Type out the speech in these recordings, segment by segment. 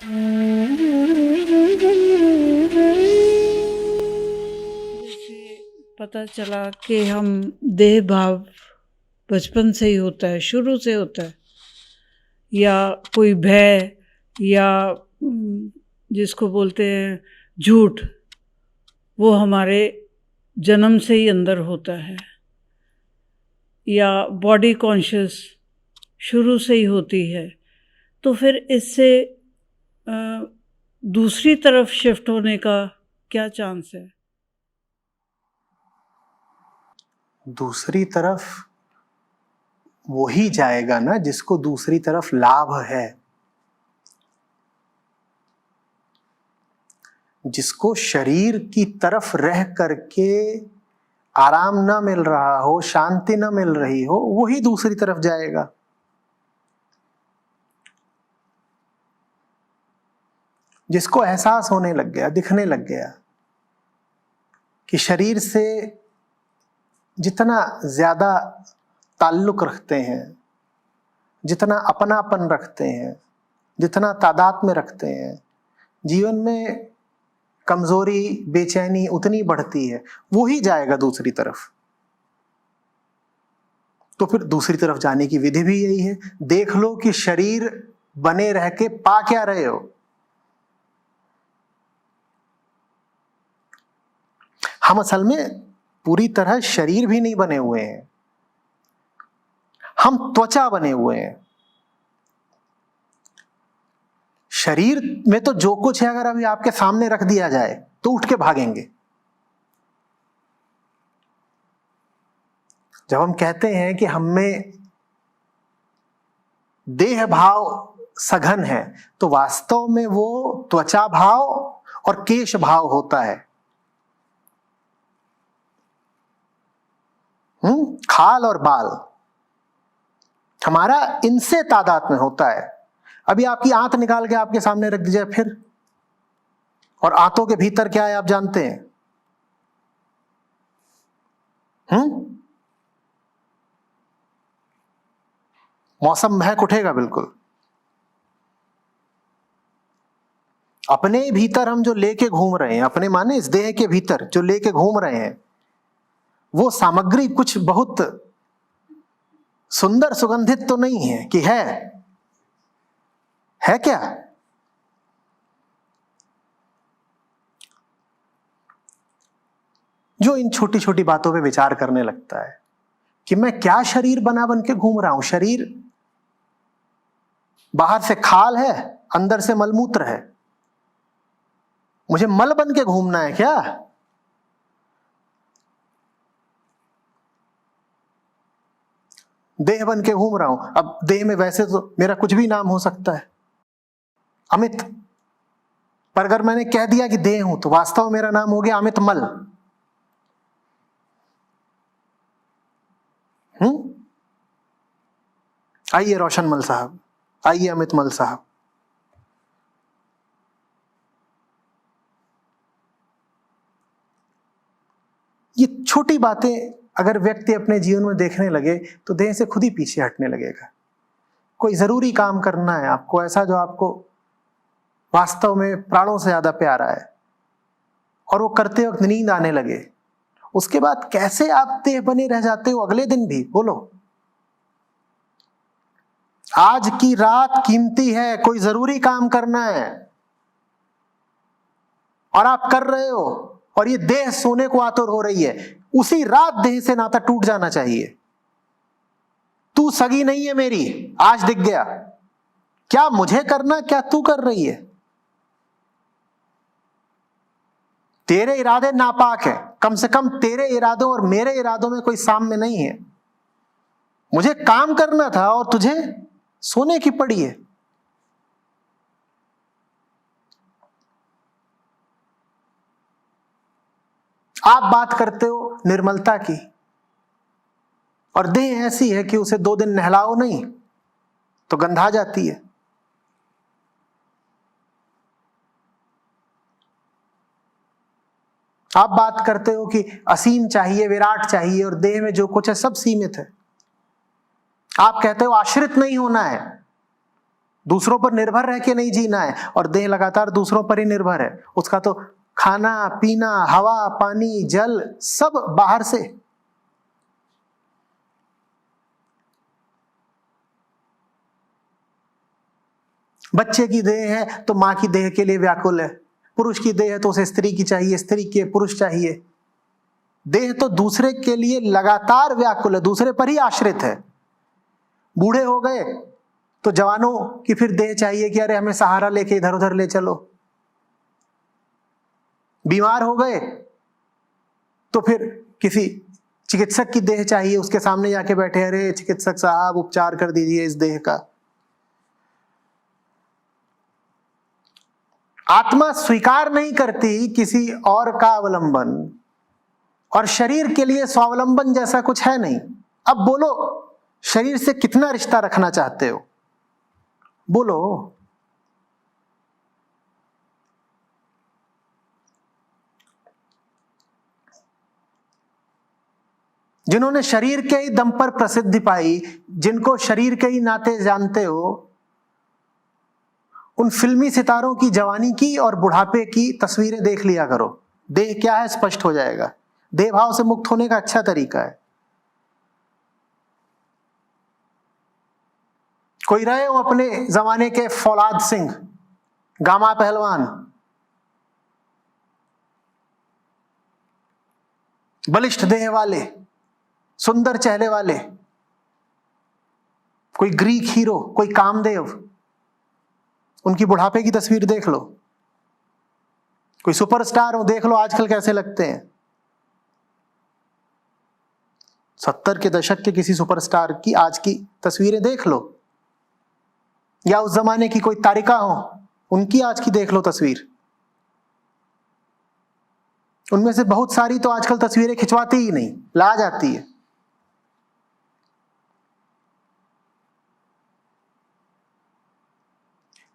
जैसे पता चला कि हम देह भाव बचपन से ही होता है, शुरू से होता है, या कोई भय या जिसको बोलते हैं झूठ, वो हमारे जन्म से ही अंदर होता है, या बॉडी कॉन्शियस शुरू से ही होती है। तो फिर इससे दूसरी तरफ शिफ्ट होने का क्या चांस है? दूसरी तरफ वही जाएगा ना जिसको दूसरी तरफ लाभ है, जिसको शरीर की तरफ रह करके आराम ना मिल रहा हो, शांति ना मिल रही हो, वही दूसरी तरफ जाएगा। जिसको एहसास होने लग गया, दिखने लग गया कि शरीर से जितना ज्यादा ताल्लुक रखते हैं, जितना अपनापन रखते हैं, जितना तादाद में रखते हैं, जीवन में कमजोरी, बेचैनी उतनी बढ़ती है, वो ही जाएगा दूसरी तरफ। तो फिर दूसरी तरफ जाने की विधि भी यही है। देख लो कि शरीर बने रह के पा क्या रहे हो। हम असल में पूरी तरह शरीर भी नहीं बने हुए हैं, हम त्वचा बने हुए हैं। शरीर में तो जो कुछ है अगर अभी आपके सामने रख दिया जाए तो उठ के भागेंगे। जब हम कहते हैं कि हम में देह भाव सघन है, तो वास्तव में वो त्वचा भाव और केश भाव होता है। खाल और बाल हमारा इनसे तादाद में होता है। अभी आपकी आंत निकाल के आपके सामने रख दी जाए फिर, और आंतों के भीतर क्या है आप जानते हैं? मौसम महक उठेगा बिल्कुल। अपने भीतर हम जो लेके घूम रहे हैं, अपने माने इस देह के भीतर जो लेके घूम रहे हैं, वो सामग्री कुछ बहुत सुंदर सुगंधित तो नहीं है कि है क्या? जो इन छोटी छोटी बातों पे विचार करने लगता है कि मैं क्या शरीर बन के घूम रहा हूं। शरीर बाहर से खाल है, अंदर से मलमूत्र है, मुझे मल बन के घूमना है क्या? देह बन के घूम रहा हूं। अब देह में वैसे तो मेरा कुछ भी नाम हो सकता है, अमित, पर अगर मैंने कह दिया कि देह हूं तो वास्तव में मेरा नाम हो गया अमित मल। आइए रोशन मल साहब, आइए अमित मल साहब। ये छोटी बातें अगर व्यक्ति अपने जीवन में देखने लगे तो देह से खुद ही पीछे हटने लगेगा। कोई जरूरी काम करना है आपको, ऐसा जो आपको वास्तव में प्राणों से ज्यादा प्यारा है, और वो करते वक्त नींद आने लगे, उसके बाद कैसे आप देह बने रह जाते हो अगले दिन भी? बोलो। आज की रात कीमती है, कोई जरूरी काम करना है और आप कर रहे हो, और ये देह सोने को आतुर हो रही है, उसी रात देह से नाता टूट जाना चाहिए। तू सगी नहीं है मेरी, आज दिख गया। क्या मुझे करना, क्या तू कर रही है? तेरे इरादे नापाक है, कम से कम तेरे इरादों और मेरे इरादों में कोई साम्य नहीं है। मुझे काम करना था और तुझे सोने की पड़ी है। आप बात करते हो निर्मलता की, और देह ऐसी है कि उसे 2 दिन नहलाओ नहीं तो गंधा जाती है। आप बात करते हो कि असीम चाहिए, विराट चाहिए, और देह में जो कुछ है सब सीमित है। आप कहते हो आश्रित नहीं होना है, दूसरों पर निर्भर रह के नहीं जीना है, और देह लगातार दूसरों पर ही निर्भर है। उसका तो खाना पीना, हवा पानी जल सब बाहर से। बच्चे की देह है तो मां की देह के लिए व्याकुल है, पुरुष की देह है तो उसे स्त्री की चाहिए, स्त्री के पुरुष चाहिए। देह तो दूसरे के लिए लगातार व्याकुल है, दूसरे पर ही आश्रित है। बूढ़े हो गए तो जवानों की फिर देह चाहिए कि अरे हमें सहारा लेके इधर उधर ले चलो। बीमार हो गए तो फिर किसी चिकित्सक की देह चाहिए, उसके सामने जाके बैठे, अरे चिकित्सक साहब उपचार कर दीजिए इस देह का। आत्मा स्वीकार नहीं करती किसी और का अवलंबन, और शरीर के लिए स्वावलंबन जैसा कुछ है नहीं। अब बोलो, शरीर से कितना रिश्ता रखना चाहते हो? बोलो। जिन्होंने शरीर के ही दम पर प्रसिद्धि पाई, जिनको शरीर के ही नाते जानते हो, उन फिल्मी सितारों की जवानी की और बुढ़ापे की तस्वीरें देख लिया करो। देह क्या है स्पष्ट हो जाएगा। देह भाव से मुक्त होने का अच्छा तरीका है। कोई रहे हो अपने जमाने के फौलाद सिंह, गामा पहलवान, बलिष्ठ देह वाले, सुंदर चेहरे वाले, कोई ग्रीक हीरो, कोई कामदेव, उनकी बुढ़ापे की तस्वीर देख लो। कोई सुपरस्टार हो, देख लो आजकल कैसे लगते हैं। 70 के दशक के किसी सुपरस्टार की आज की तस्वीरें देख लो, या उस जमाने की कोई तारिका हो, उनकी आज की देख लो तस्वीर। उनमें से बहुत सारी तो आजकल तस्वीरें खिंचवाती ही नहीं, ला जाती है।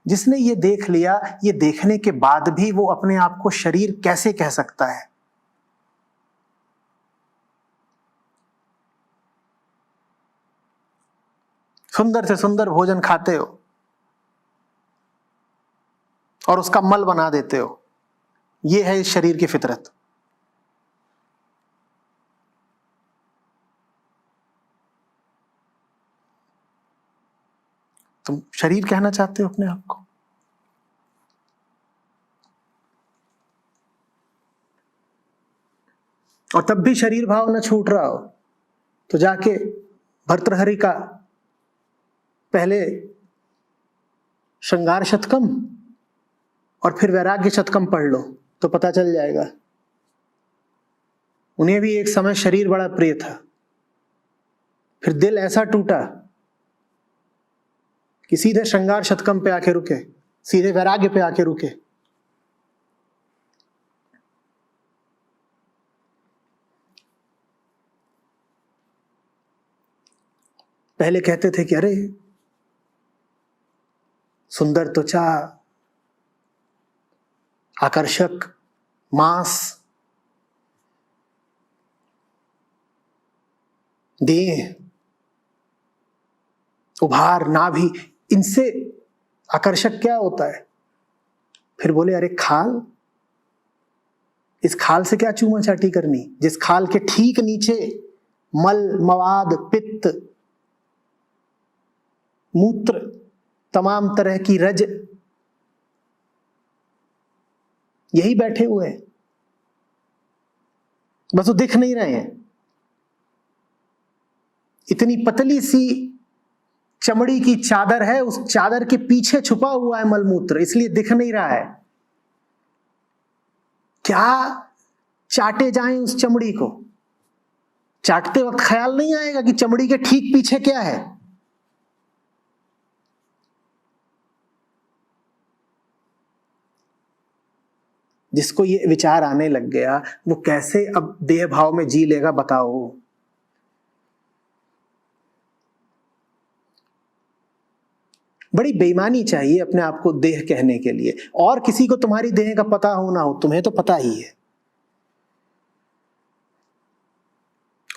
जिसने ये देख लिया, ये देखने के बाद भी वो अपने आप को शरीर कैसे कह सकता है? सुंदर से सुंदर भोजन खाते हो और उसका मल बना देते हो। ये है इस शरीर की फितरत। तुम शरीर कहना चाहते हो अपने आप को? और तब भी शरीर भाव न छूट रहा हो तो जाके भर्तृहरि का पहले श्रृंगार शतकम और फिर वैराग्य शतकम पढ़ लो तो पता चल जाएगा। उन्हें भी एक समय शरीर बड़ा प्रिय था, फिर दिल ऐसा टूटा कि सीधे श्रृंगार शतकम पे आके रुके, सीधे वैराग्य पे आके रुके। पहले कहते थे कि अरे सुंदर त्वचा, आकर्षक मांस, देह, उभार, नाभि, इनसे आकर्षक क्या होता है? फिर बोले अरे खाल, इस खाल से क्या चूमा चाटी करनी, जिस खाल के ठीक नीचे मल, मवाद, पित्त, मूत्र, तमाम तरह की रज यही बैठे हुए हैं, बस वो दिख नहीं रहे हैं। इतनी पतली सी चमड़ी की चादर है, उस चादर के पीछे छुपा हुआ है मलमूत्र, इसलिए दिख नहीं रहा है। क्या चाटे जाएं उस चमड़ी को? चाटते वक्त ख्याल नहीं आएगा कि चमड़ी के ठीक पीछे क्या है। जिसको ये विचार आने लग गया वो कैसे अब देह भाव में जी लेगा बताओ? बड़ी बेईमानी चाहिए अपने आप को देह कहने के लिए। और किसी को तुम्हारी देह का पता हो ना हो, तुम्हें तो पता ही है।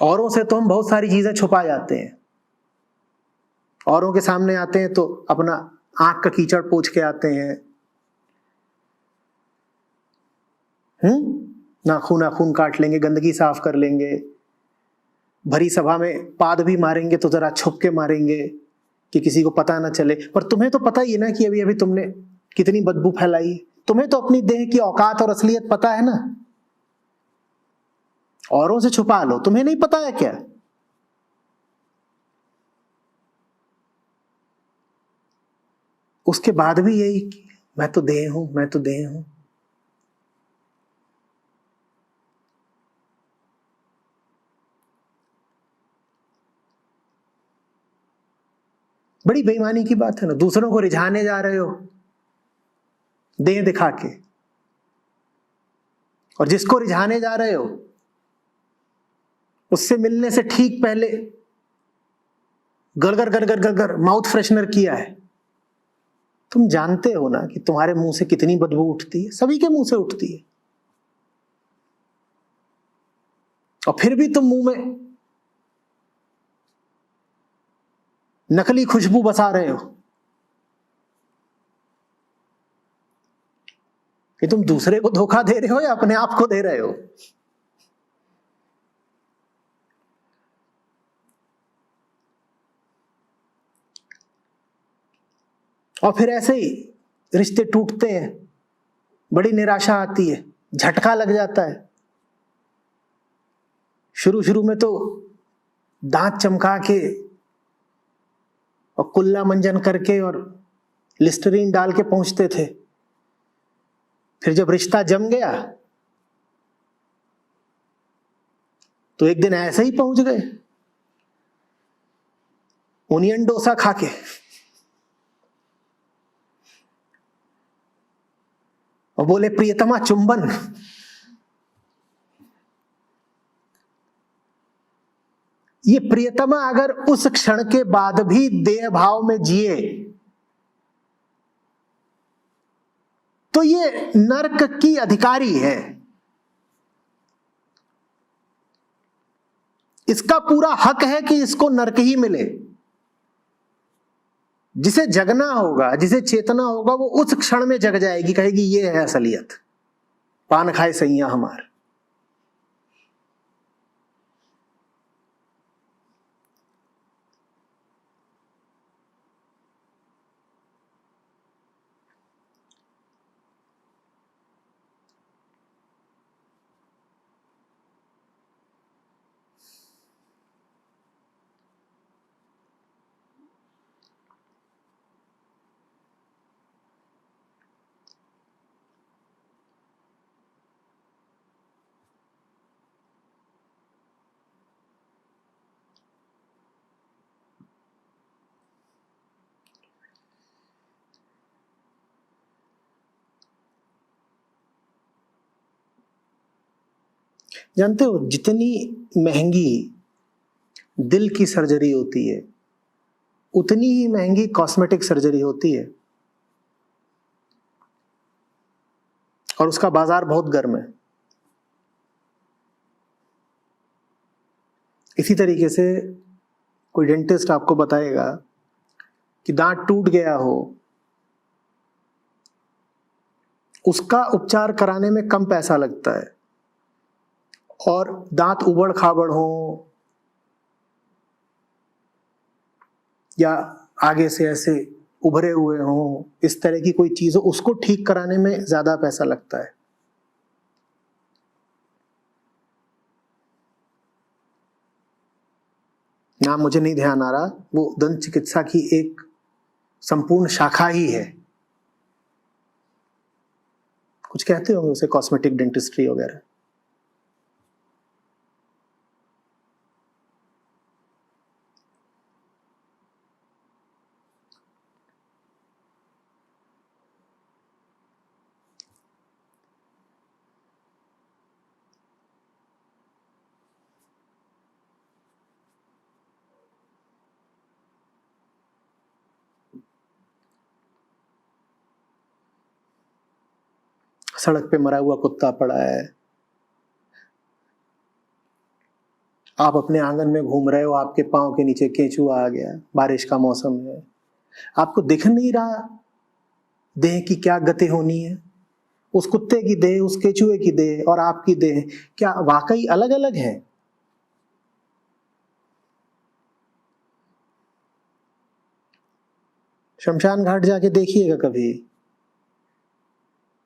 औरों से तो हम बहुत सारी चीजें छुपा जाते हैं, औरों के सामने आते हैं तो अपना आंख का कीचड़ पोंछ के आते हैं, नाखून नाखून काट लेंगे, गंदगी साफ कर लेंगे, भरी सभा में पाद भी मारेंगे तो जरा छुप के मारेंगे कि किसी को पता ना चले। पर तुम्हें तो पता ही है ना कि अभी अभी तुमने कितनी बदबू फैलाई। तुम्हें तो अपनी देह की औकात और असलियत पता है ना। औरों से छुपा लो, तुम्हें नहीं पता है क्या? उसके बाद भी यही, मैं तो देह हूं, मैं तो देह हूं। बड़ी बेईमानी की बात है ना। दूसरों को रिझाने जा रहे हो देह दिखा के, और जिसको रिझाने जा रहे हो उससे मिलने से ठीक पहले गड़गड़ गड़गड़ गड़गड़ माउथ फ्रेशनर किया है। तुम जानते हो ना कि तुम्हारे मुंह से कितनी बदबू उठती है, सभी के मुंह से उठती है, और फिर भी तुम मुंह में नकली खुशबू बसा रहे हो कि तुम दूसरे को धोखा दे रहे हो या अपने आप को दे रहे हो। और फिर ऐसे ही रिश्ते टूटते हैं, बड़ी निराशा आती है, झटका लग जाता है। शुरू शुरू में तो दांत चमका के और कुल्ला मंजन करके और लिस्टरीन डाल के पहुंचते थे, फिर जब रिश्ता जम गया तो एक दिन ऐसे ही पहुंच गए ओनियन डोसा खा के, और बोले प्रियतमा चुंबन। ये प्रियतमा अगर उस क्षण के बाद भी देह भाव में जिए तो ये नर्क की अधिकारी है। इसका पूरा हक है कि इसको नर्क ही मिले। जिसे जगना होगा, जिसे चेतना होगा, वो उस क्षण में जग जाएगी, कहेगी ये है असलियत, पान खाए सैया हमार। जानते हो जितनी महंगी दिल की सर्जरी होती है उतनी ही महंगी कॉस्मेटिक सर्जरी होती है, और उसका बाजार बहुत गर्म है। इसी तरीके से कोई डेंटिस्ट आपको बताएगा कि दांत टूट गया हो, उसका उपचार कराने में कम पैसा लगता है, और दांत उबड़ खाबड़ हो या आगे से ऐसे उभरे हुए हो, इस तरह की कोई चीज हो, उसको ठीक कराने में ज्यादा पैसा लगता है। नाम मुझे नहीं ध्यान आ रहा, वो दंत चिकित्सा की एक संपूर्ण शाखा ही है, कुछ कहते होंगे उसे, कॉस्मेटिक डेंटिस्ट्री वगैरह। सड़क पे मरा हुआ कुत्ता पड़ा है, आप अपने आंगन में घूम रहे हो, आपके पांव के नीचे केंचुआ आ गया, बारिश का मौसम है, आपको दिख नहीं रहा देह की क्या गति होनी है? उस कुत्ते की देह, उस केचुए की देह और आपकी देह क्या वाकई अलग अलग है? शमशान घाट जाके देखिएगा कभी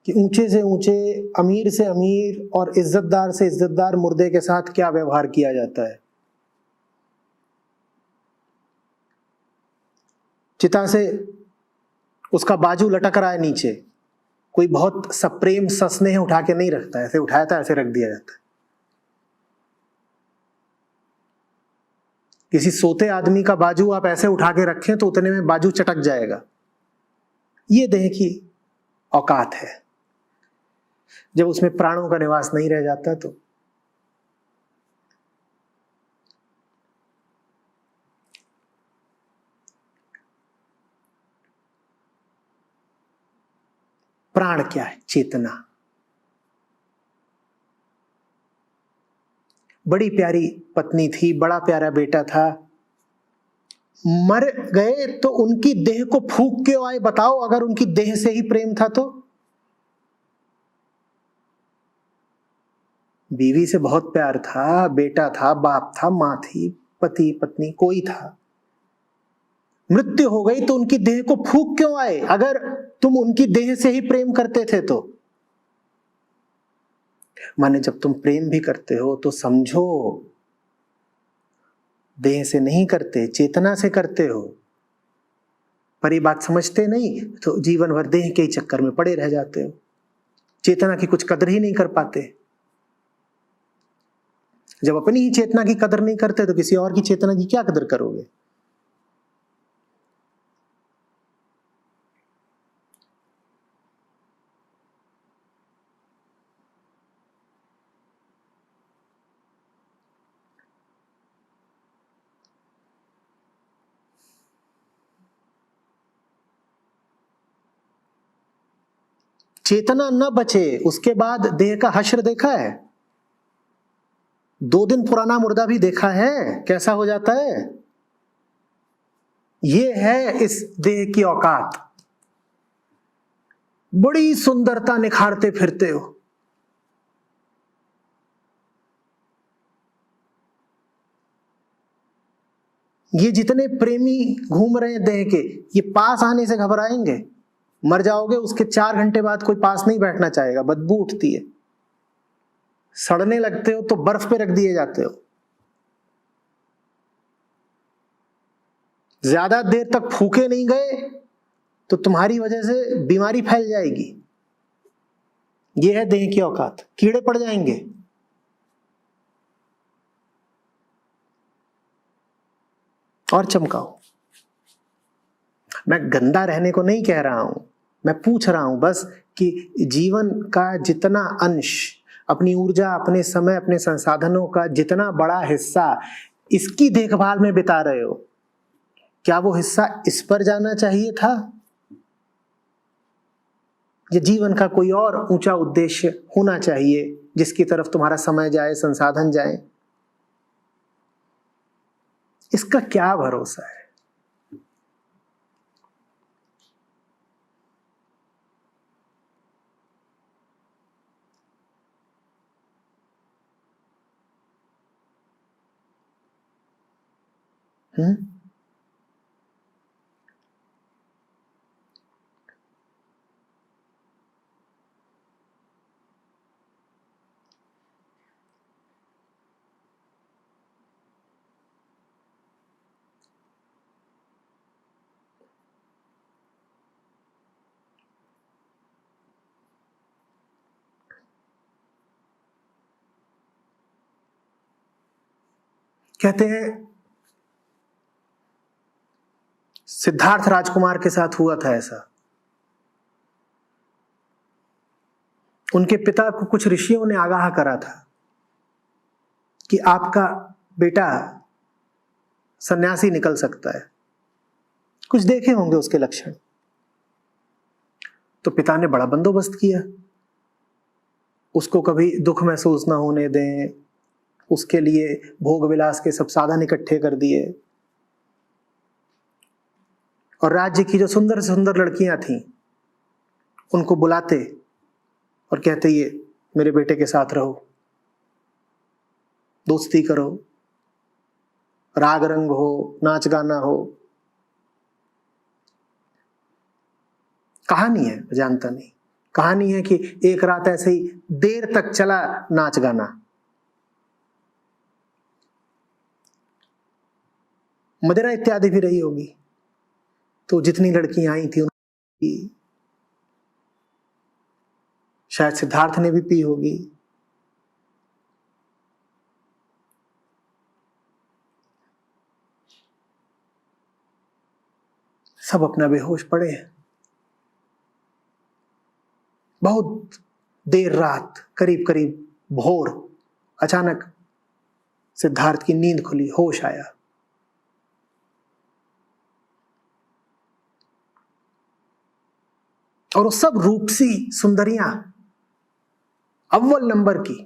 कि ऊंचे से ऊंचे, अमीर से अमीर और इज्जतदार से इज्जतदार मुर्दे के साथ क्या व्यवहार किया जाता है। चिता से उसका बाजू लटक रहा है नीचे, कोई बहुत सप्रेम सस्नेह उठा के नहीं रखता है, ऐसे उठाया था ऐसे रख दिया जाता है। किसी सोते आदमी का बाजू आप ऐसे उठा के रखें तो उतने में बाजू चटक जाएगा। ये देह की औकात है। जब उसमें प्राणों का निवास नहीं रह जाता तो प्राण क्या है? चेतना। बड़ी प्यारी पत्नी थी, बड़ा प्यारा बेटा था, मर गए तो उनकी देह को फूंक क्यों आए? बताओ, अगर उनकी देह से ही प्रेम था तो। बीवी से बहुत प्यार था, बेटा था, बाप था, मां थी, पति पत्नी कोई था, मृत्यु हो गई तो उनकी देह को फूंक क्यों आए? अगर तुम उनकी देह से ही प्रेम करते थे तो। माने जब तुम प्रेम भी करते हो तो समझो देह से नहीं करते, चेतना से करते हो। पर ये बात समझते नहीं तो जीवन भर देह के ही चक्कर में पड़े रह जाते हो, चेतना की कुछ कदर ही नहीं कर पाते। जब अपनी ही चेतना की कदर नहीं करते तो किसी और की चेतना की क्या कदर करोगे? चेतना न बचे उसके बाद देह का हश्र देखा है? 2 दिन पुराना मुर्दा भी देखा है कैसा हो जाता है? ये है इस देह की औकात। बड़ी सुंदरता निखारते फिरते हो, ये जितने प्रेमी घूम रहे हैं देह के, ये पास आने से घबराएंगे। मर जाओगे उसके 4 घंटे बाद कोई पास नहीं बैठना चाहेगा, बदबू उठती है। सड़ने लगते हो तो बर्फ पे रख दिए जाते हो। ज्यादा देर तक फूके नहीं गए तो तुम्हारी वजह से बीमारी फैल जाएगी। यह है देह की औकात। कीड़े पड़ जाएंगे। और चमकाओ। मैं गंदा रहने को नहीं कह रहा हूं, मैं पूछ रहा हूं बस कि जीवन का जितना अंश, अपनी ऊर्जा, अपने समय, अपने संसाधनों का जितना बड़ा हिस्सा इसकी देखभाल में बिता रहे हो, क्या वो हिस्सा इस पर जाना चाहिए था? या जीवन का कोई और ऊंचा उद्देश्य होना चाहिए जिसकी तरफ तुम्हारा समय जाए, संसाधन जाए? इसका क्या भरोसा है? कहते हैं सिद्धार्थ राजकुमार के साथ हुआ था ऐसा। उनके पिता को कुछ ऋषियों ने आगाह करा था कि आपका बेटा सन्यासी निकल सकता है। कुछ देखे होंगे उसके लक्षण। तो पिता ने बड़ा बंदोबस्त किया, उसको कभी दुख महसूस ना होने दें, उसके लिए भोग विलास के सब साधन इकट्ठे कर दिए। और राज्य की जो सुंदर से सुंदर लड़कियां थीं उनको बुलाते और कहते ये मेरे बेटे के साथ रहो, दोस्ती करो, राग रंग हो, नाच गाना हो। कहानी है, मैं जानता नहीं। कहानी है कि एक रात ऐसे ही देर तक चला नाच गाना, मदिरा इत्यादि भी रही होगी। तो जितनी लड़कियां आई थी उनकी शायद सिद्धार्थ ने भी पी होगी। सब अपना बेहोश पड़े हैं। बहुत देर रात, करीब करीब भोर, अचानक सिद्धार्थ की नींद खुली, होश आया। और वो सब रूपसी सुंदरियां अव्वल नंबर की,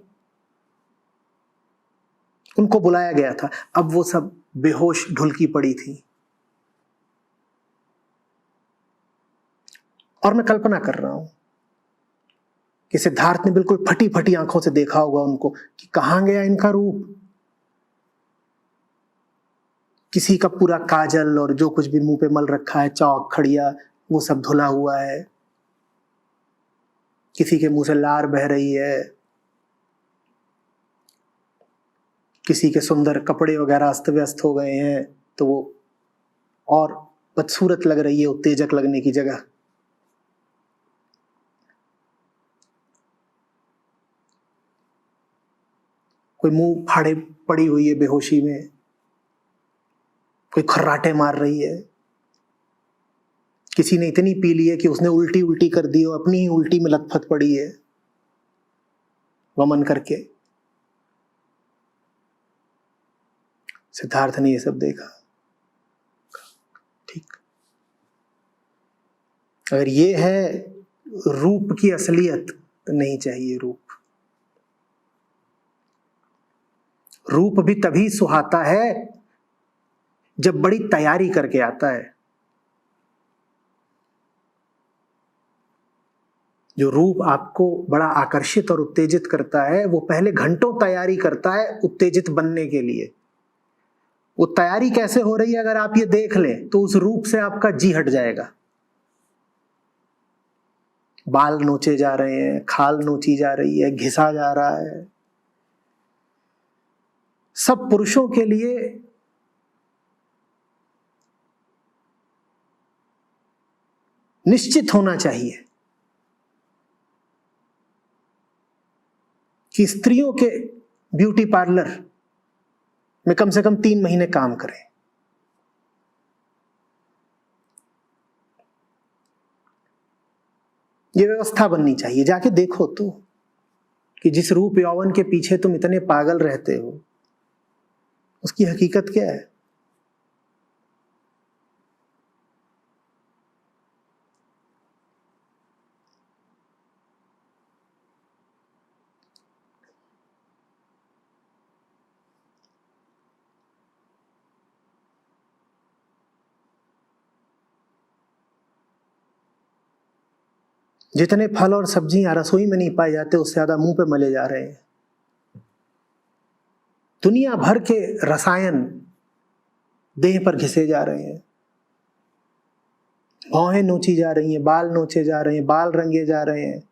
उनको बुलाया गया था। अब वो सब बेहोश ढुलकी पड़ी थी। और मैं कल्पना कर रहा हूं कि सिद्धार्थ ने बिल्कुल फटी फटी आंखों से देखा होगा उनको कि कहां गया इनका रूप। किसी का पूरा काजल और जो कुछ भी मुंह पे मल रखा है, चौक खड़िया, वो सब धुला हुआ है। किसी के मुंह से लार बह रही है। किसी के सुंदर कपड़े वगैरह अस्त व्यस्त हो गए हैं, तो वो और बदसूरत लग रही है उत्तेजक लगने की जगह। कोई मुंह फाड़े पड़ी हुई है बेहोशी में, कोई खर्राटे मार रही है। किसी ने इतनी पी ली है कि उसने उल्टी उल्टी कर दी हो, अपनी ही उल्टी में लथपथ पड़ी है वमन करके। सिद्धार्थ ने ये सब देखा। ठीक, अगर ये है रूप की असलियत तो नहीं चाहिए रूप। रूप भी तभी सुहाता है जब बड़ी तैयारी करके आता है। जो रूप आपको बड़ा आकर्षित और उत्तेजित करता है, वो पहले घंटों तैयारी करता है उत्तेजित बनने के लिए। वो तैयारी कैसे हो रही है अगर आप ये देख लें तो उस रूप से आपका जी हट जाएगा। बाल नोचे जा रहे हैं, खाल नोची जा रही है, घिसा जा रहा है। सब पुरुषों के लिए निश्चित होना चाहिए कि स्त्रियों के ब्यूटी पार्लर में कम से कम 3 महीने काम करें। यह व्यवस्था बननी चाहिए। जाके देखो तो कि जिस रूप यौवन के पीछे तुम इतने पागल रहते हो उसकी हकीकत क्या है। जितने फल और सब्जियां रसोई में नहीं पाए जाते उससे ज्यादा मुंह पे मले जा रहे हैं। दुनिया भर के रसायन देह पर घिसे जा रहे हैं। भौहें नोची जा रही हैं, बाल नोचे जा रहे हैं, बाल रंगे जा रहे हैं,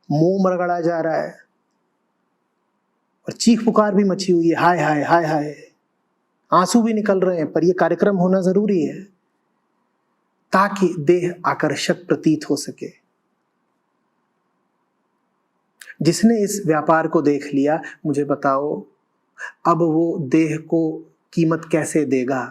मुंह मरगड़ा जा रहा है और चीख पुकार भी मची हुई है, हाय हाय हाय हाय। आंसू भी निकल रहे हैं। पर यह कार्यक्रम होना जरूरी है ताकि देह आकर्षक प्रतीत हो सके। जिसने इस व्यापार को देख लिया, मुझे बताओ अब वो देह को कीमत कैसे देगा।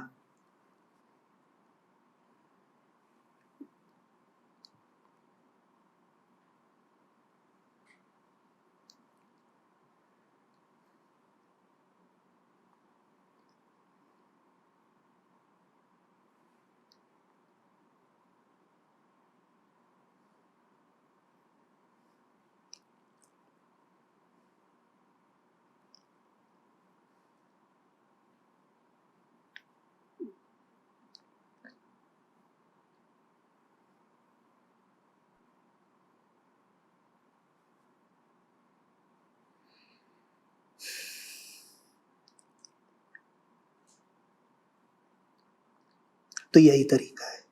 तो यही तरीका है।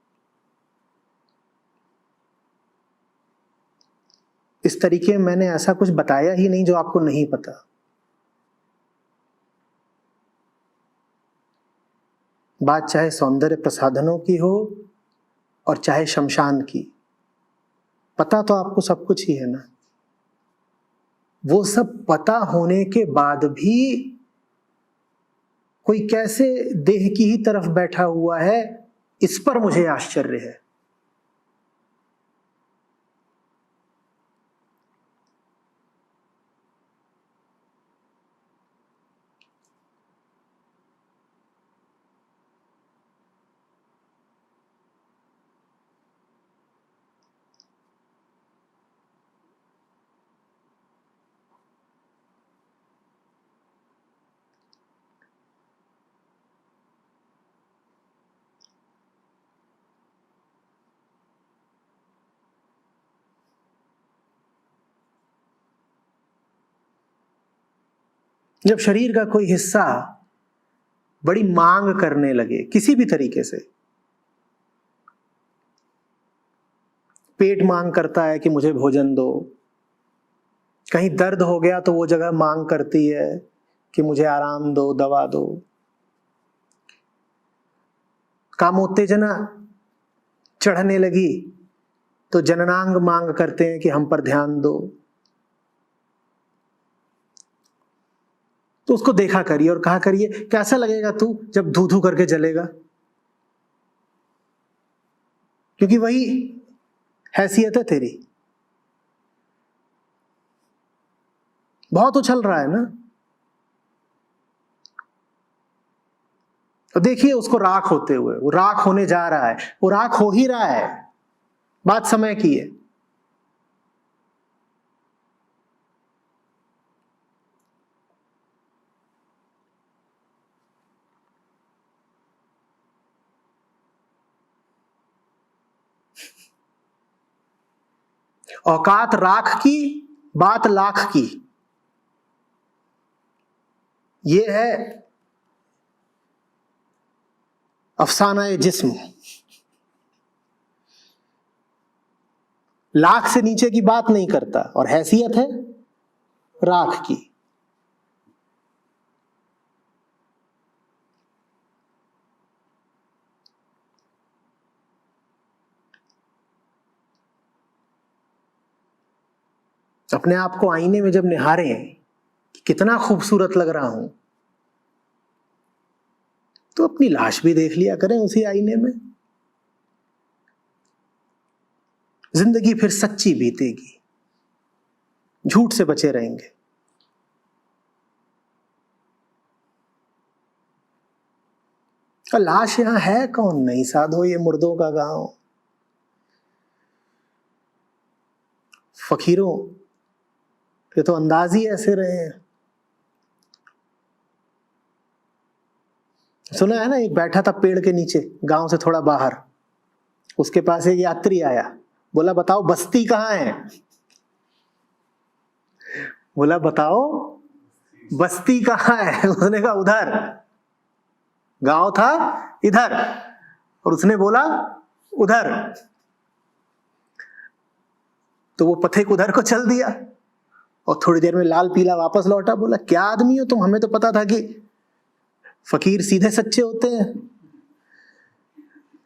इस तरीके में मैंने ऐसा कुछ बताया ही नहीं जो आपको नहीं पता। बात चाहे सौंदर्य प्रसाधनों की हो और चाहे शमशान की, पता तो आपको सब कुछ ही है ना। वो सब पता होने के बाद भी कोई कैसे देह की ही तरफ बैठा हुआ है, इस पर मुझे आश्चर्य है। जब शरीर का कोई हिस्सा बड़ी मांग करने लगे किसी भी तरीके से, पेट मांग करता है कि मुझे भोजन दो, कहीं दर्द हो गया तो वो जगह मांग करती है कि मुझे आराम दो, दवा दो, कामोत्तेजना चढ़ने लगी तो जननांग मांग करते हैं कि हम पर ध्यान दो। तो उसको देखा करिए और कहा करिए कैसा लगेगा तू जब धू धू करके जलेगा, क्योंकि वही हैसियत है तेरी। बहुत उछल रहा है ना, तो देखिए उसको राख होते हुए, वो राख होने जा रहा है, वो राख हो ही रहा है, बात समय की है। औकात राख की, बात लाख की, ये है अफसाना ए जिस्म। लाख से नीचे की बात नहीं करता और हैसियत है राख की। अपने आप को आईने में जब निहारें कि कितना खूबसूरत लग रहा हूं, तो अपनी लाश भी देख लिया करें उसी आईने में। जिंदगी फिर सच्ची बीतेगी, झूठ से बचे रहेंगे। और लाश यहां है कौन? नहीं साधो, ये मुर्दों का गांव। फकीरों के तो अंदाज ही ऐसे रहे हैं। सुना है ना, एक बैठा था पेड़ के नीचे गांव से थोड़ा बाहर, उसके पास एक यात्री आया, बोला बताओ बस्ती कहां है? बोला बताओ बस्ती कहां है? उसने कहा उधर। गांव था इधर और उसने बोला उधर, तो वो पथिक उधर को चल दिया और थोड़ी देर में लाल पीला वापस लौटा। बोला क्या आदमी हो तुम, हमें तो पता था कि फकीर सीधे सच्चे होते हैं,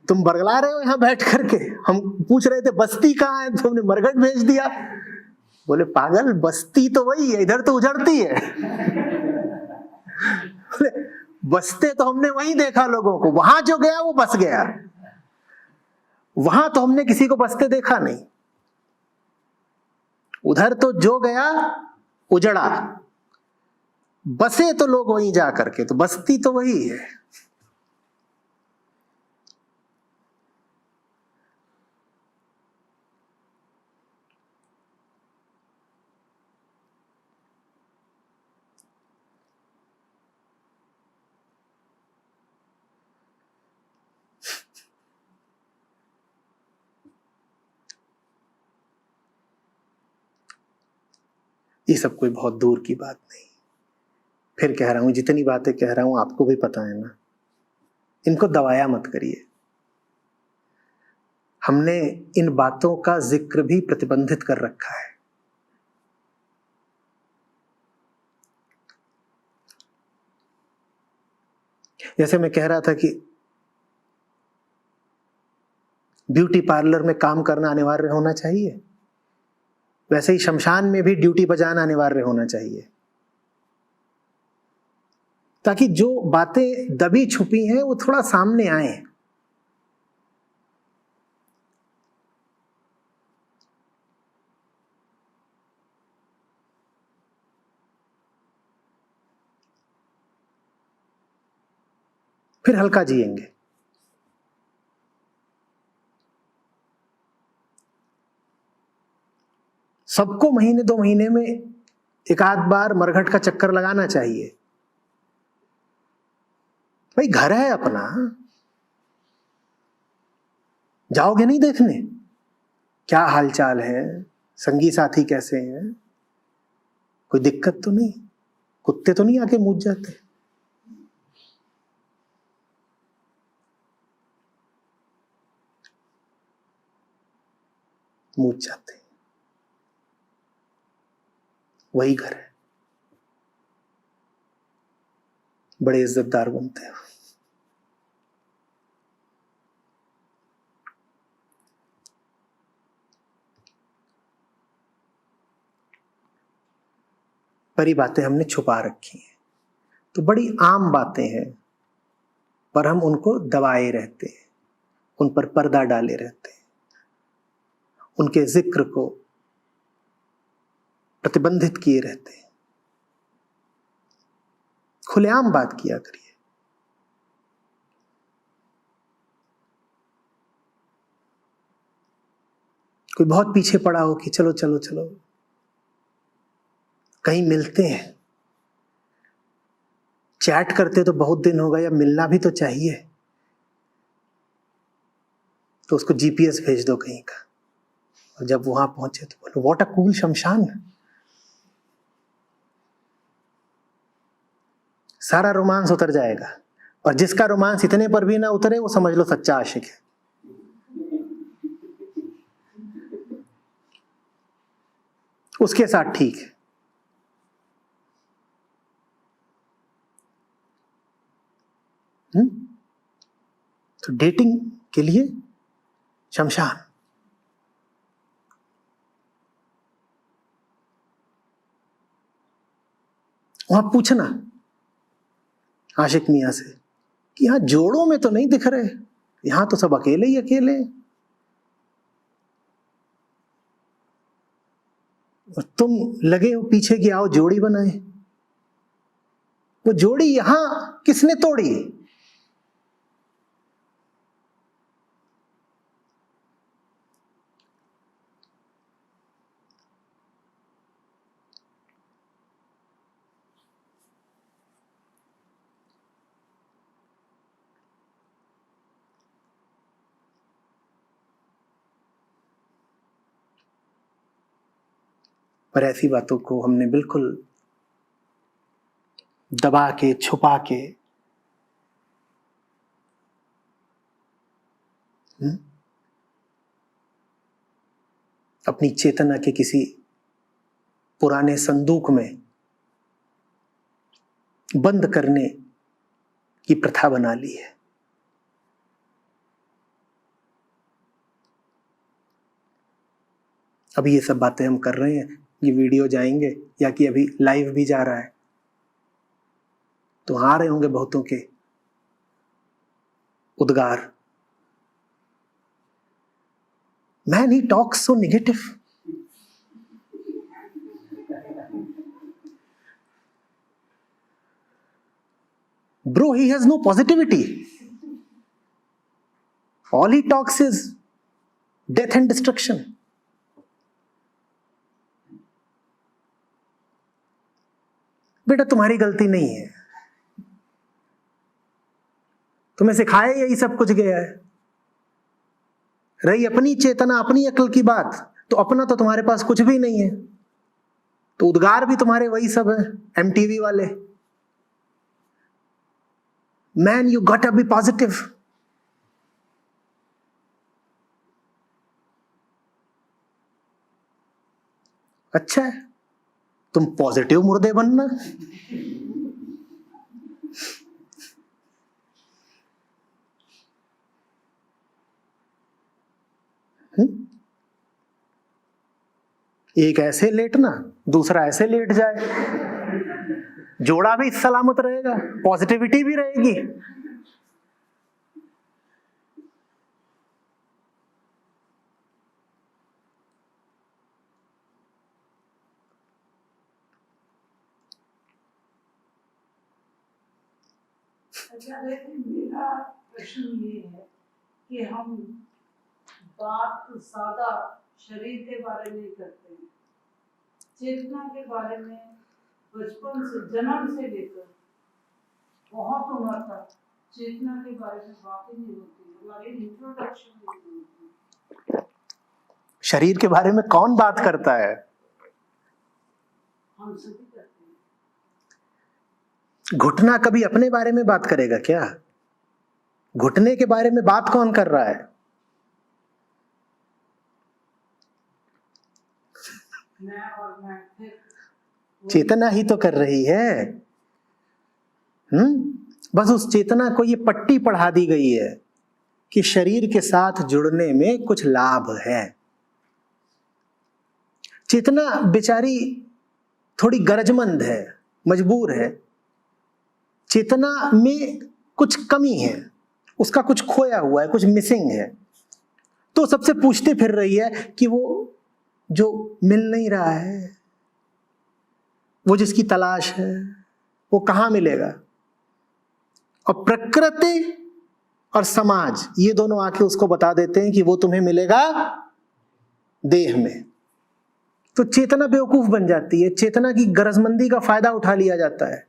तुम बरगला रहे हो यहां बैठ करके। हम पूछ रहे थे बस्ती कहां है, तुमने मरघट भेज दिया। बोले पागल, बस्ती तो वही है, इधर तो उजड़ती है। बसते तो हमने वहीं देखा लोगों को, वहां जो गया वो बस गया, वहां तो हमने किसी को बसते देखा नहीं। उधर तो जो गया उजड़ा, बसे तो लोग वहीं जा करके, तो बस्ती तो वही है। ये सब कोई बहुत दूर की बात नहीं। फिर कह रहा हूं, जितनी बातें कह रहा हूं आपको भी पता है ना, इनको दबाया मत करिए। हमने इन बातों का जिक्र भी प्रतिबंधित कर रखा है। जैसे मैं कह रहा था कि ब्यूटी पार्लर में काम करना अनिवार्य होना चाहिए, वैसे ही शमशान में भी ड्यूटी बजाना अनिवार्य होना चाहिए, ताकि जो बातें दबी छुपी हैं वो थोड़ा सामने आए। फिर हल्का जिएंगे। सबको महीने 2 महीने में एक आध बार मरघट का चक्कर लगाना चाहिए। भाई घर है अपना, जाओगे नहीं देखने क्या हालचाल है, संगी साथी कैसे हैं, कोई दिक्कत तो नहीं, कुत्ते तो नहीं आके मूत जाते। मूत जाते, वही घर है, बड़े इज्जतदार बनते हैं। पर ये बातें हमने छुपा रखी हैं, तो बड़ी आम बातें हैं, पर हम उनको दबाए रहते हैं, उन पर पर्दा डाले रहते हैं, उनके जिक्र को प्रतिबंधित किए रहते हैं। खुलेआम बात किया करिए। कोई बहुत पीछे पड़ा हो कि चलो चलो चलो कहीं मिलते हैं, चैट करते तो बहुत दिन हो गए, या मिलना भी तो चाहिए, तो उसको जीपीएस भेज दो कहीं का, और जब वहां पहुंचे तो बोलो व्हाट अ कूल शमशान। सारा रोमांस उतर जाएगा, और जिसका रोमांस इतने पर भी ना उतरे वो समझ लो सच्चा आशिक है। उसके साथ ठीक है। तो डेटिंग के लिए शमशान। वहां पूछना आशिक मियां से कि यहां जोड़ों में तो नहीं दिख रहे, यहां तो सब अकेले ही अकेले हैं, और तुम लगे हो पीछे कि आओ जोड़ी बनाए। वो जोड़ी यहां किसने तोड़ी? पर ऐसी बातों को हमने बिल्कुल दबा के छुपा के अपनी चेतना के किसी पुराने संदूक में बंद करने की प्रथा बना ली है। अभी ये सब बातें हम कर रहे हैं, ये वीडियो जाएंगे या कि अभी लाइव भी जा रहा है, तो आ रहे होंगे बहुतों के उद्गार, man he talks so negative. Bro, he has no positivity. All he talks is death and destruction. बेटा तुम्हारी गलती नहीं है, तुम्हें सिखाया यही सब कुछ गया है। रही अपनी चेतना अपनी अक्ल की बात, तो अपना तो तुम्हारे पास कुछ भी नहीं है, तो उद्गार भी तुम्हारे वही सब है एमटीवी वाले। Man you got to be positive. अच्छा है, तुम पॉजिटिव मुर्दे बनना। एक ऐसे लेटना, दूसरा ऐसे लेट जाए, जोड़ा भी सलामत रहेगा, पॉजिटिविटी भी रहेगी। मेरा प्रश्न ये है कि हम बात ज्यादा शरीर के बारे में करते हैं, चेतना के बारे में बचपन से, जन्म से लेकर बहुत उम्र तक चेतना के बारे में बात ही नहीं होती, हमारी इंट्रोडक्शन नहीं होती। शरीर के बारे में कौन बात करता है? हम सभी करते हैं। घुटना कभी अपने बारे में बात करेगा क्या? घुटने के बारे में बात कौन कर रहा है? चेतना ही तो कर रही है। बस उस चेतना को ये पट्टी पढ़ा दी गई है कि शरीर के साथ जुड़ने में कुछ लाभ है। चेतना बेचारी थोड़ी गरजमंद है, मजबूर है। चेतना में कुछ कमी है, उसका कुछ खोया हुआ है, कुछ मिसिंग है, तो सबसे पूछते फिर रही है कि वो जो मिल नहीं रहा है, वो जिसकी तलाश है, वो कहाँ मिलेगा? और प्रकृति और समाज ये दोनों आके उसको बता देते हैं कि वो तुम्हें मिलेगा देह में। तो चेतना बेवकूफ बन जाती है, चेतना की गरजमंदी का फायदा उठा लिया जाता है।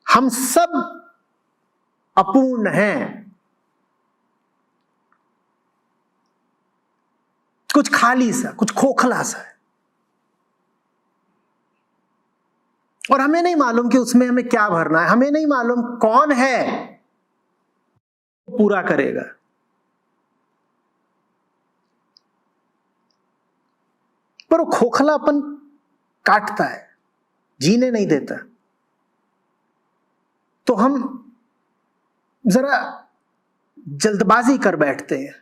हम सब अपूर्ण हैं, कुछ खाली सा, कुछ खोखला सा है, और हमें नहीं मालूम कि उसमें हमें क्या भरना है। हमें नहीं मालूम कौन है पूरा करेगा। पर वो खोखलापन काटता है, जीने नहीं देता। तो हम जरा जल्दबाजी कर बैठते हैं,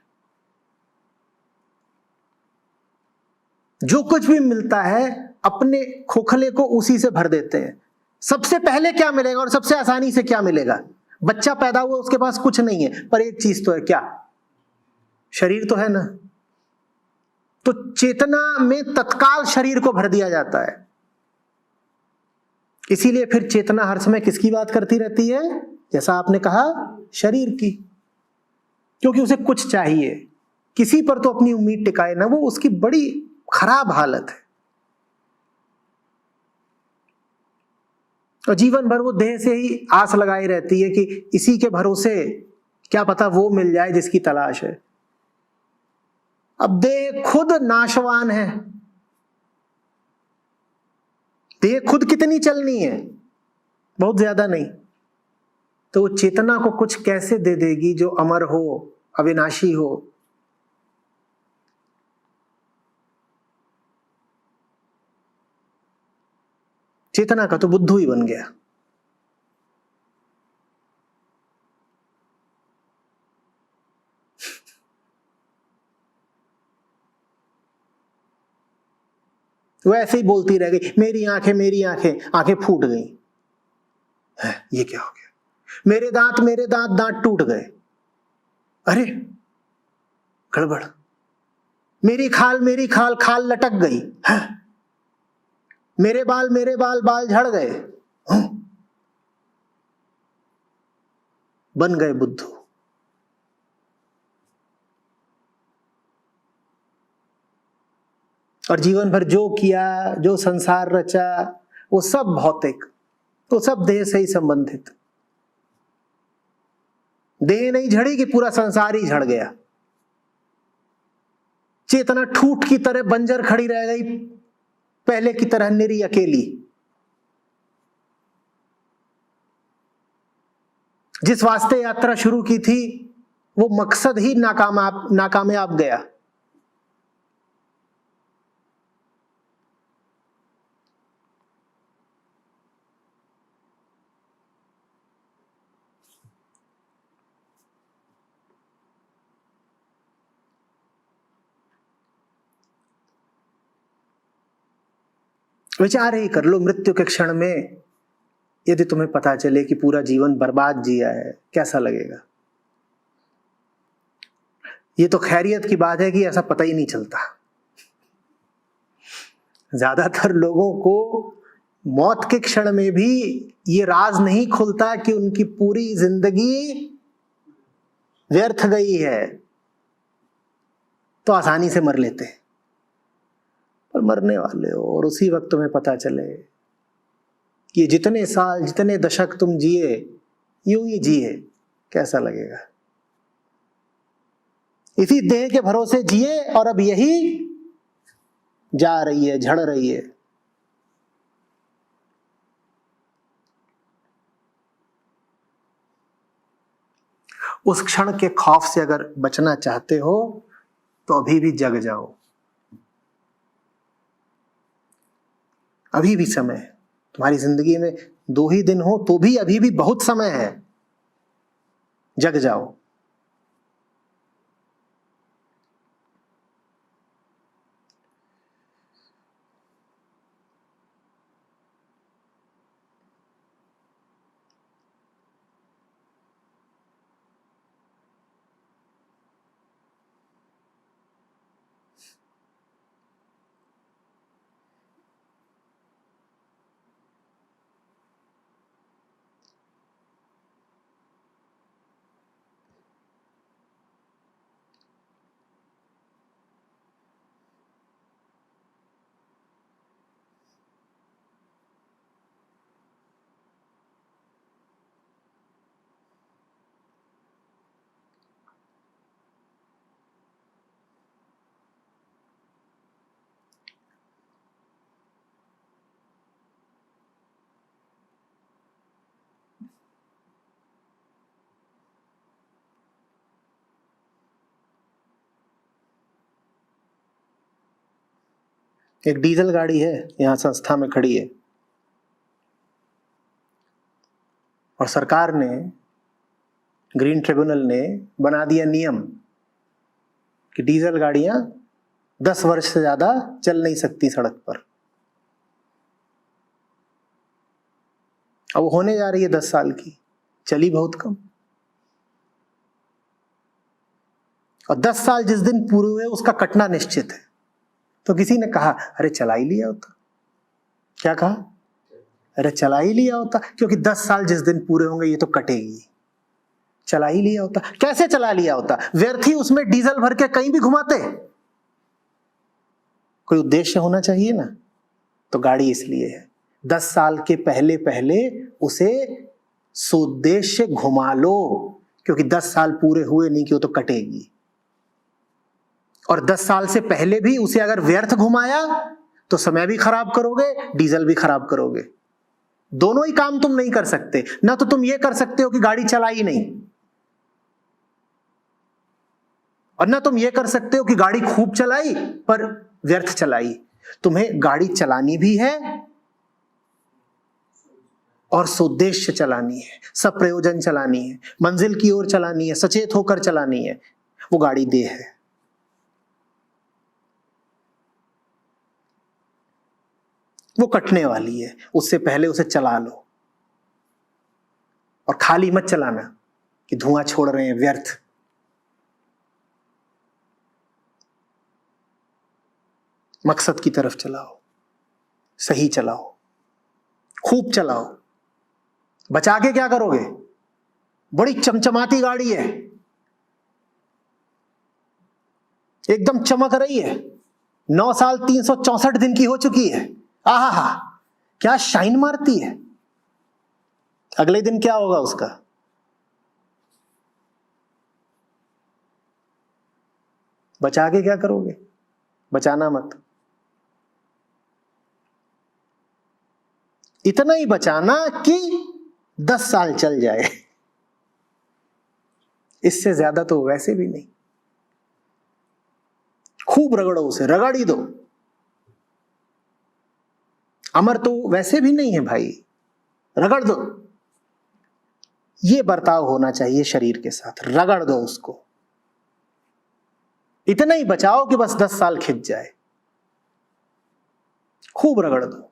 जो कुछ भी मिलता है अपने खोखले को उसी से भर देते हैं। सबसे पहले क्या मिलेगा और सबसे आसानी से क्या मिलेगा? बच्चा पैदा हुआ, उसके पास कुछ नहीं है, पर एक चीज तो है, क्या? शरीर तो है ना। तो चेतना में तत्काल शरीर को भर दिया जाता है। इसीलिए फिर चेतना हर समय किसकी बात करती रहती है? जैसा आपने कहा, शरीर की, क्योंकि उसे कुछ चाहिए। किसी पर तो अपनी उम्मीद टिकाए ना, वो उसकी बड़ी खराब हालत है। और जीवन भर वो देह से ही आस लगाई रहती है कि इसी के भरोसे क्या पता वो मिल जाए जिसकी तलाश है। अब देह खुद नाशवान है, देह खुद कितनी चलनी है? बहुत ज्यादा नहीं। तो वो चेतना को कुछ कैसे दे देगी जो अमर हो, अविनाशी हो? चेतना का तो बुद्धू ही बन गया। वो ऐसे ही बोलती रह गई, मेरी आंखें, मेरी आंखें। आंखें फूट गई। ये क्या हो गया? मेरे दांत, मेरे दांत, दांत टूट गए। अरे गड़बड़। मेरी खाल, मेरी खाल, खाल लटक गई। मेरे बाल, मेरे बाल, बाल झड़ गए। बन गए बुद्धू। और जीवन भर जो किया, जो संसार रचा, वो सब भौतिक, तो सब देह से ही संबंधित। देह नहीं झड़ी कि पूरा संसार ही झड़ गया। चेतना ठूठ की तरह बंजर खड़ी रह गई, पहले की तरह निरी अकेली। जिस वास्ते यात्रा शुरू की थी वो मकसद ही नाकामयाब गया। विचार ही कर लो, मृत्यु के क्षण में यदि तुम्हें पता चले कि पूरा जीवन बर्बाद जिया है, कैसा लगेगा? ये तो खैरियत की बात है कि ऐसा पता ही नहीं चलता। ज्यादातर लोगों को मौत के क्षण में भी ये राज नहीं खुलता कि उनकी पूरी जिंदगी व्यर्थ गई है, तो आसानी से मर लेते हैं। पर मरने वाले हो और उसी वक्त तुम्हें पता चले कि ये जितने साल, जितने दशक तुम जिए, यूं ही जिए, कैसा लगेगा? इसी देह के भरोसे जिए और अब यही जा रही है, झड़ रही है। उस क्षण के खौफ से अगर बचना चाहते हो तो अभी भी जग जाओ, अभी भी समय है। तुम्हारी जिंदगी में 2 ही दिन हो तो भी अभी भी बहुत समय है, जग जाओ। एक डीजल गाड़ी है, यहां संस्था में खड़ी है, और सरकार ने, ग्रीन ट्रिब्यूनल ने बना दिया नियम कि डीजल गाड़ियां 10 वर्ष से ज्यादा चल नहीं सकती सड़क पर। अब वो होने जा रही है 10 साल की, चली बहुत कम। और 10 साल जिस दिन पूरे हुए उसका कटना निश्चित है। तो किसी ने कहा, अरे चला ही लिया होता। क्या कहा? अरे चला ही लिया होता, क्योंकि 10 साल जिस दिन पूरे होंगे ये तो कटेगी। चला ही लिया होता। कैसे चला लिया होता? व्यर्थ ही उसमें डीजल भर के कहीं भी घुमाते। कोई उद्देश्य होना चाहिए ना। तो गाड़ी इसलिए है 10 साल के पहले पहले उसे सुउद्देश्य घुमा लो, क्योंकि 10 साल पूरे हुए नहीं कि वो तो कटेगी। और 10 साल से पहले भी उसे अगर व्यर्थ घुमाया तो समय भी खराब करोगे, डीजल भी खराब करोगे। दोनों ही काम तुम नहीं कर सकते। ना तो तुम ये कर सकते हो कि गाड़ी चलाई नहीं, और ना तुम ये कर सकते हो कि गाड़ी खूब चलाई पर व्यर्थ चलाई। तुम्हें गाड़ी चलानी भी है और सुउद्देश्य चलानी है, सब प्रयोजन चलानी है, मंजिल की ओर चलानी है, सचेत होकर चलानी है। वो गाड़ी देह है। वो कटने वाली है, उससे पहले उसे चला लो। और खाली मत चलाना कि धुआं छोड़ रहे हैं, व्यर्थ। मकसद की तरफ चलाओ, सही चलाओ, खूब चलाओ। बचा के क्या करोगे? बड़ी चमचमाती गाड़ी है, एकदम चमक रही है, 9 साल 364 दिन की हो चुकी है। आहा हा, क्या शाइन मारती है। अगले दिन क्या होगा उसका? बचा के क्या करोगे? बचाना मत। इतना ही बचाना कि 10 साल चल जाए, इससे ज्यादा तो वैसे भी नहीं। खूब रगड़ो उसे, रगड़ ही दो। अमर तो वैसे भी नहीं है भाई, रगड़ दो। ये बर्ताव होना चाहिए शरीर के साथ, रगड़ दो उसको। इतना ही बचाओ कि बस 10 साल खिंच जाए। खूब रगड़ दो।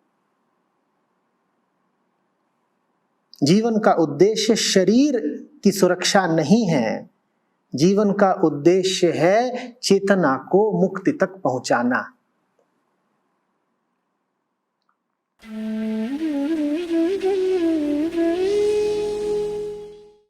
जीवन का उद्देश्य शरीर की सुरक्षा नहीं है, जीवन का उद्देश्य है चेतना को मुक्ति तक पहुंचाना।